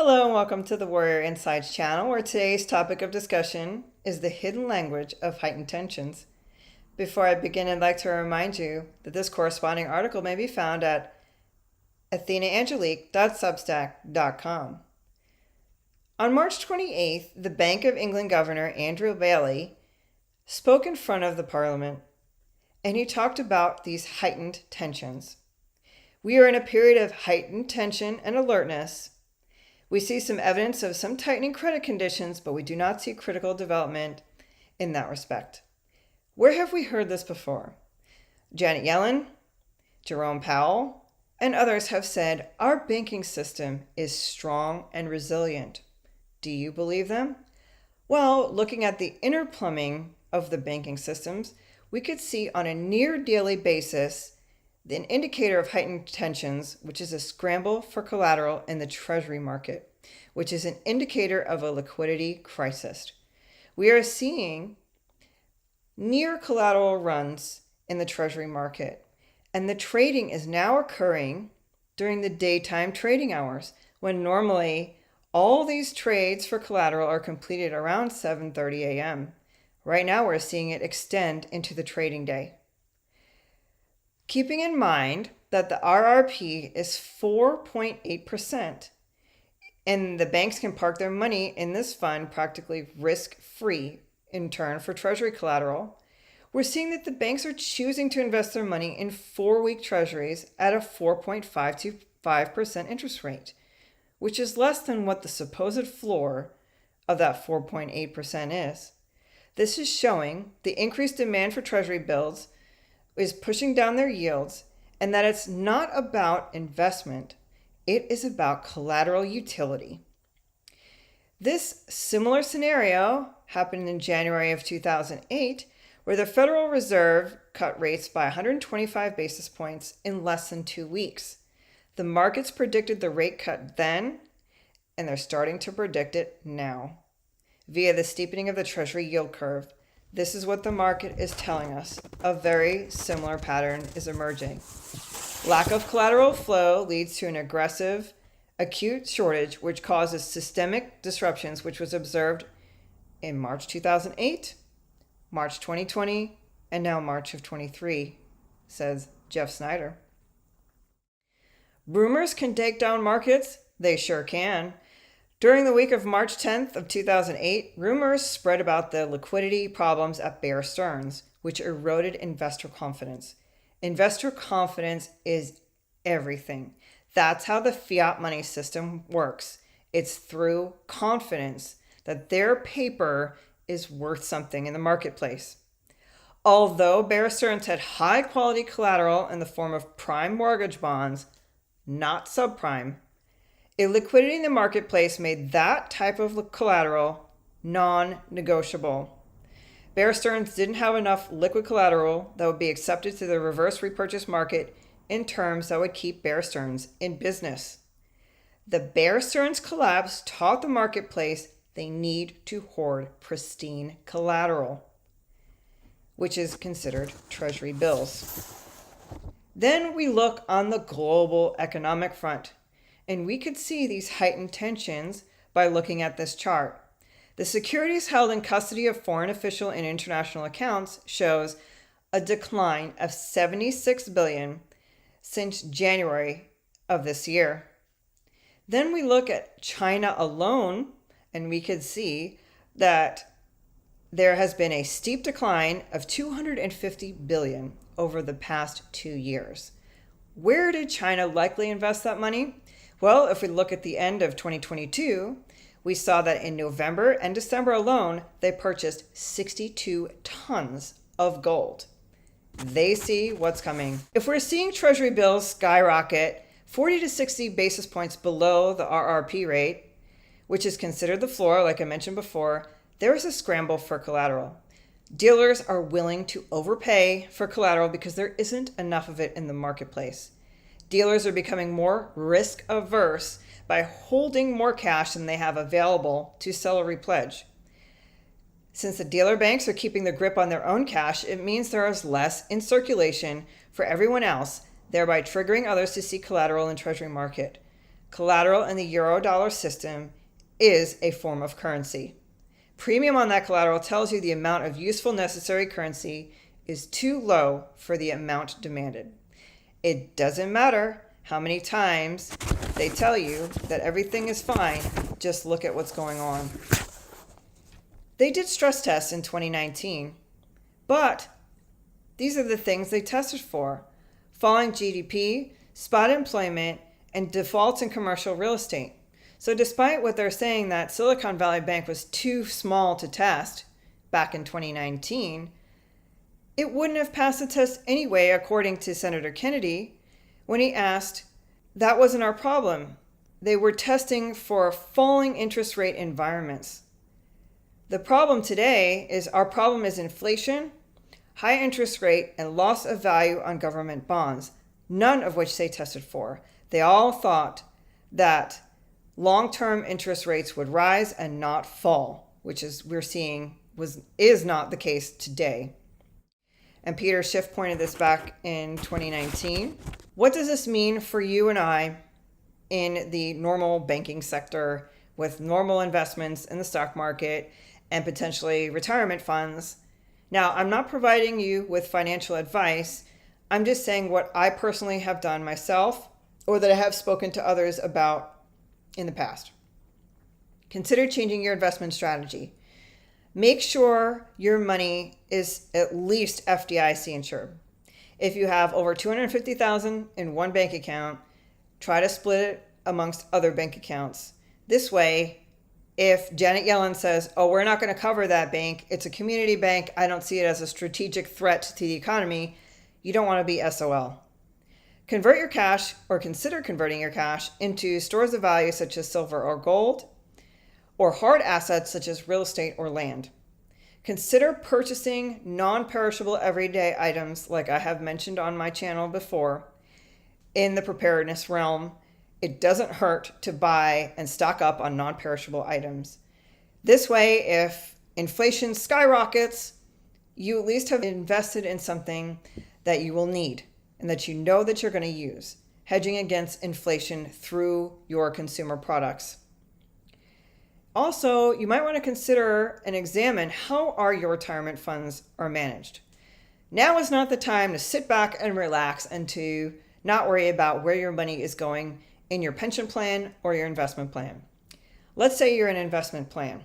Hello and welcome to the Warrior Insights channel, where today's topic of discussion is the hidden language of heightened tensions. Before I begin, I'd like to remind you that this corresponding article may be found at athenaangelique.substack.com. On March 28th, the Bank of England Governor Andrew Bailey spoke in front of the Parliament, and he talked about these heightened tensions. We are in a period of heightened tension and alertness. We see some evidence of some tightening credit conditions, but we do not see critical development in that respect. Where have we heard this before? Janet Yellen, Jerome Powell, and others have said our banking system is strong and resilient. Do you believe them? Well, looking at the inner plumbing of the banking systems, we could see on a near daily basis an indicator of heightened tensions, which is a scramble for collateral in the Treasury market, which is an indicator of a liquidity crisis. We are seeing near collateral runs in the Treasury market, and the trading is now occurring during the daytime trading hours, when normally all these trades for collateral are completed around 7:30 a.m. Right now, we're seeing it extend into the trading day. Keeping in mind that the RRP is 4.8%, and the banks can park their money in this fund practically risk-free in turn for Treasury collateral, we're seeing that the banks are choosing to invest their money in 4-week Treasuries at a 4.525% interest rate, which is less than what the supposed floor of that 4.8% is. This is showing the increased demand for Treasury bills is pushing down their yields, and that it's not about investment, it is about collateral utility. This similar scenario happened in January of 2008, where the Federal Reserve cut rates by 125 basis points in less than 2 weeks. The markets predicted the rate cut then, and they're starting to predict it now. Via the steepening of the Treasury yield curve, this is what the market is telling us. A very similar pattern is emerging. Lack of collateral flow leads to an aggressive, acute shortage, which causes systemic disruptions, which was observed in March 2008, March 2020, and now March of 23, says Jeff Snyder. Rumors can take down markets? They sure can. During the week of March 10th of 2008, rumors spread about the liquidity problems at Bear Stearns, which eroded investor confidence. Investor confidence is everything. That's how the fiat money system works. It's through confidence that their paper is worth something in the marketplace. Although Bear Stearns had high quality collateral in the form of prime mortgage bonds, not subprime, illiquidity in the marketplace made that type of collateral non-negotiable. Bear Stearns didn't have enough liquid collateral that would be accepted to the reverse repurchase market in terms that would keep Bear Stearns in business. The Bear Stearns collapse taught the marketplace they need to hoard pristine collateral, which is considered Treasury bills. Then we look on the global economic front, and we could see these heightened tensions by looking at this chart. The securities held in custody of foreign official and international accounts shows a decline of $76 billion since January of this year. Then we look at China alone, and we could see that there has been a steep decline of $250 billion over the past 2 years. Where did China likely invest that money? Well, if we look at the end of 2022, we saw that in November and December alone, they purchased 62 tons of gold. They see what's coming. If we're seeing Treasury bills skyrocket 40 to 60 basis points below the RRP rate, which is considered the floor, like I mentioned before, there is a scramble for collateral. Dealers are willing to overpay for collateral because there isn't enough of it in the marketplace. Dealers are becoming more risk averse by holding more cash than they have available to sell or repledge. Since the dealer banks are keeping the grip on their own cash, it means there is less in circulation for everyone else, thereby triggering others to seek collateral in Treasury market. Collateral in the euro dollar system is a form of currency. Premium on that collateral tells you the amount of useful necessary currency is too low for the amount demanded. It doesn't matter how many times they tell you that everything is fine, just look at what's going on. They did stress tests in 2019, but these are the things they tested for: falling GDP, spot employment, and defaults in commercial real estate. So despite what they're saying that Silicon Valley Bank was too small to test back in 2019, it wouldn't have passed the test anyway, according to Senator Kennedy, when he asked, "That wasn't our problem. They were testing for falling interest rate environments. The problem today is our problem is inflation, high interest rate, and loss of value on government bonds, none of which they tested for. They all thought that long-term interest rates would rise and not fall, which is we're seeing is not the case today." And Peter Schiff pointed this back in 2019. What does this mean for you and I in the normal banking sector with normal investments in the stock market and potentially retirement funds? Now, I'm not providing you with financial advice. I'm just saying what I personally have done myself or that I have spoken to others about in the past. Consider changing your investment strategy. Make sure your money is at least FDIC insured. If you have over $250,000 in one bank account, try to split it amongst other bank accounts. This way, if Janet Yellen says, "Oh, we're not going to cover that bank, it's a community bank, I don't see it as a strategic threat to the economy," you don't want to be SOL. Convert your cash, or consider converting your cash, into stores of value such as silver or gold, or hard assets such as real estate or land. Consider purchasing non-perishable everyday items like I have mentioned on my channel before. In the preparedness realm, it doesn't hurt to buy and stock up on non-perishable items. This way, if inflation skyrockets, you at least have invested in something that you will need and that you know that you're going to use, hedging against inflation through your consumer products. Also, you might want to consider and examine how your retirement funds are managed. Now is not the time to sit back and relax and to not worry about where your money is going in your pension plan or your investment plan. Let's say you're in an investment plan.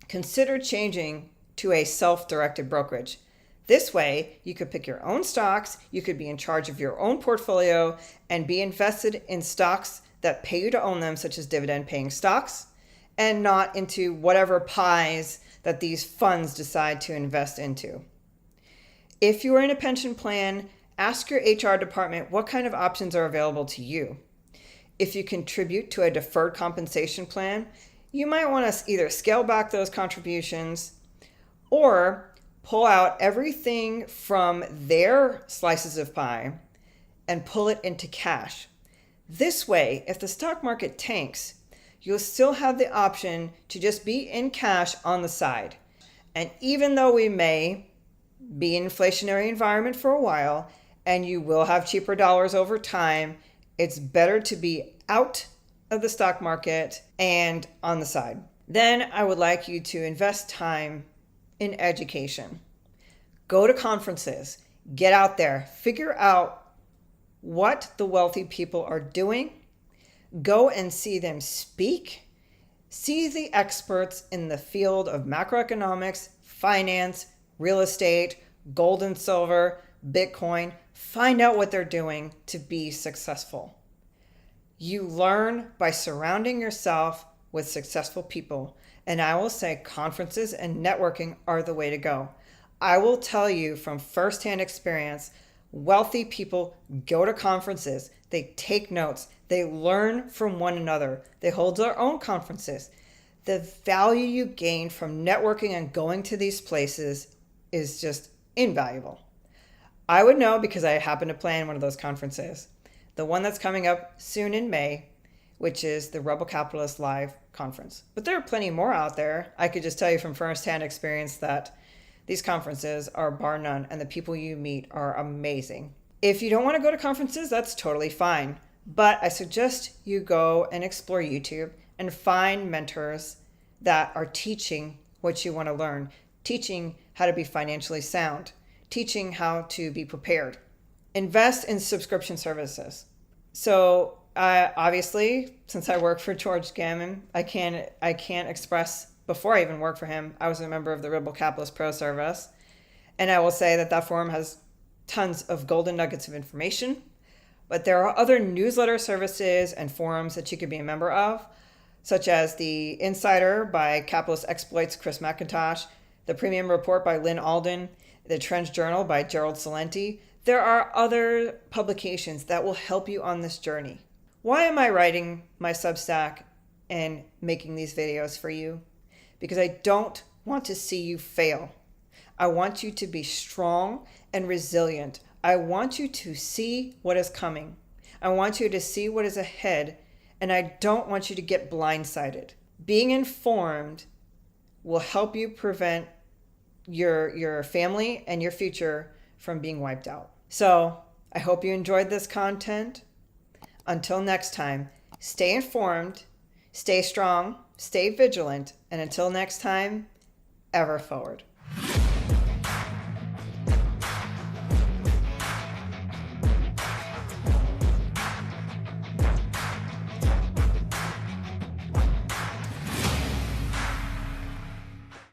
Consider changing to a self-directed brokerage. This way, you could pick your own stocks, you could be in charge of your own portfolio, and be invested in stocks that pay you to own them, such as dividend-paying stocks, and not into whatever pies that these funds decide to invest into. If you are in a pension plan, ask your HR department what kind of options are available to you. If you contribute to a deferred compensation plan, you might want to either scale back those contributions or pull out everything from their slices of pie and pull it into cash. This way, if the stock market tanks, you'll still have the option to just be in cash on the side. And even though we may be in an inflationary environment for a while, and you will have cheaper dollars over time, it's better to be out of the stock market and on the side. Then I would like you to invest time in education. Go to conferences, get out there, figure out what the wealthy people are doing. Go and see them speak. See the experts in the field of macroeconomics, finance, real estate, gold and silver, Bitcoin. Find out what they're doing to be successful. You learn by surrounding yourself with successful people. And I will say conferences and networking are the way to go. I will tell you from firsthand experience, wealthy people go to conferences. They take notes. They learn from one another. They hold their own conferences. The value you gain from networking and going to these places is just invaluable. I would know because I happen to plan one of those conferences. The one that's coming up soon in May, which is the Rebel Capitalist Live Conference. But there are plenty more out there. I could just tell you from firsthand experience that these conferences are bar none, and the people you meet are amazing. If you don't want to go to conferences, that's totally fine. But I suggest you go and explore YouTube and find mentors that are teaching what you want to learn, teaching how to be financially sound, teaching how to be prepared. Invest in subscription services. So obviously, since I work for George Gammon, I can't express, before I even worked for him, I was a member of the Rebel Capitalist Pro Service. And I will say that forum has tons of golden nuggets of information. But there are other newsletter services and forums that you could be a member of, such as the Insider by Capitalist Exploits Chris McIntosh, the Premium Report by Lynn Alden, the Trends Journal by Gerald Salenti. There are other publications that will help you on this journey. Why am I writing my Substack and making these videos for you? Because I don't want to see you fail. I want you to be strong and resilient. I want you to see what is coming. I want you to see what is ahead, and I don't want you to get blindsided. Being informed will help you prevent your family and your future from being wiped out. So I hope you enjoyed this content. Until next time, stay informed, stay strong, stay vigilant, and until next time, ever forward.